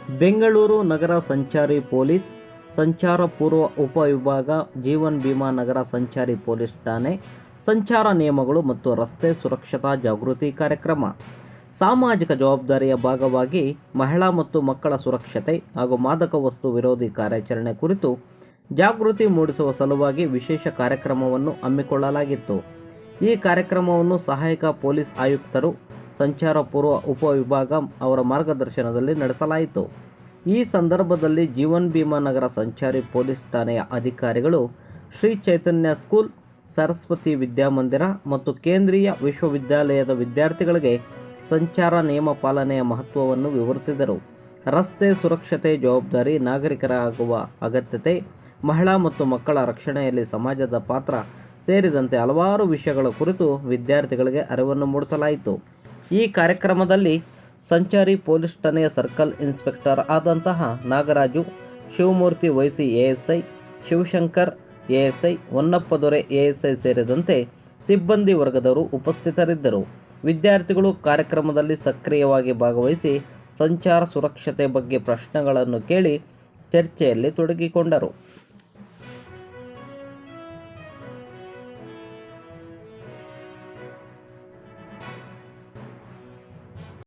ಬೆಂಗಳೂರು ನಗರ ಸಂಚಾರಿ ಪೊಲೀಸ್ ಸಂಚಾರ ಪೂರ್ವ ಉಪವಿಭಾಗ ಜೀವನ್ ಭೀಮಾ ನಗರ ಸಂಚಾರಿ ಪೊಲೀಸ್ ಠಾಣೆ ಸಂಚಾರ ನಿಯಮಗಳು ಮತ್ತು ರಸ್ತೆ ಸುರಕ್ಷತಾ ಜಾಗೃತಿ ಕಾರ್ಯಕ್ರಮ ಸಾಮಾಜಿಕ ಜವಾಬ್ದಾರಿಯ ಭಾಗವಾಗಿ ಮಹಿಳಾ ಮತ್ತು ಮಕ್ಕಳ ಸುರಕ್ಷತೆ ಹಾಗೂ ಮಾದಕ ವಸ್ತು ವಿರೋಧಿ ಕಾರ್ಯಾಚರಣೆ ಕುರಿತು ಜಾಗೃತಿ ಮೂಡಿಸುವ ಸಲುವಾಗಿ ವಿಶೇಷ ಕಾರ್ಯಕ್ರಮವನ್ನು ಹಮ್ಮಿಕೊಳ್ಳಲಾಗಿತ್ತು. ಈ ಕಾರ್ಯಕ್ರಮವನ್ನು ಸಹಾಯಕ ಪೊಲೀಸ್ ಆಯುಕ್ತರು ಸಂಚಾರ ಪೂರ್ವ ಉಪವಿಭಾಗ ಅವರ ಮಾರ್ಗದರ್ಶನದಲ್ಲಿ ನಡೆಸಲಾಯಿತು. ಈ ಸಂದರ್ಭದಲ್ಲಿ ಜೀವನ್ ಭೀಮಾ ನಗರ ಸಂಚಾರಿ ಪೊಲೀಸ್ ಠಾಣೆಯ ಅಧಿಕಾರಿಗಳು ಶ್ರೀ ಚೈತನ್ಯ ಸ್ಕೂಲ್, ಸರಸ್ವತಿ ವಿದ್ಯಾಮಂದಿರ ಮತ್ತು ಕೇಂದ್ರೀಯ ವಿಶ್ವವಿದ್ಯಾಲಯದ ವಿದ್ಯಾರ್ಥಿಗಳಿಗೆ ಸಂಚಾರ ನಿಯಮ ಪಾಲನೆಯ ಮಹತ್ವವನ್ನು ವಿವರಿಸಿದರು. ರಸ್ತೆ ಸುರಕ್ಷತೆ ಜವಾಬ್ದಾರಿ, ನಾಗರಿಕರಾಗುವ ಅಗತ್ಯತೆ, ಮಹಿಳಾ ಮತ್ತು ಮಕ್ಕಳ ರಕ್ಷಣೆಯಲ್ಲಿ ಸಮಾಜದ ಪಾತ್ರ ಸೇರಿದಂತೆ ಹಲವಾರು ವಿಷಯಗಳ ಕುರಿತು ವಿದ್ಯಾರ್ಥಿಗಳಿಗೆ ಅರಿವನ್ನು ಮೂಡಿಸಲಾಯಿತು. ಈ ಕಾರ್ಯಕ್ರಮದಲ್ಲಿ ಸಂಚಾರಿ ಪೊಲೀಸ್ ಠಾಣೆಯ ಸರ್ಕಲ್ ಇನ್ಸ್ಪೆಕ್ಟರ್ ಆದಂತಹ Nagaraju, Shivamurthy YC ASI, Shivashankar ASI, Honnappa ದೊರೆ ಎಎಸ್ಐ ಸೇರಿದಂತೆ ಸಿಬ್ಬಂದಿ ವರ್ಗದವರು ಉಪಸ್ಥಿತರಿದ್ದರು. ವಿದ್ಯಾರ್ಥಿಗಳು ಕಾರ್ಯಕ್ರಮದಲ್ಲಿ ಸಕ್ರಿಯವಾಗಿ ಭಾಗವಹಿಸಿ ಸಂಚಾರ ಸುರಕ್ಷತೆ ಬಗ್ಗೆ ಪ್ರಶ್ನೆಗಳನ್ನು ಕೇಳಿ ಚರ್ಚೆಯಲ್ಲಿ ತೊಡಗಿಕೊಂಡರು.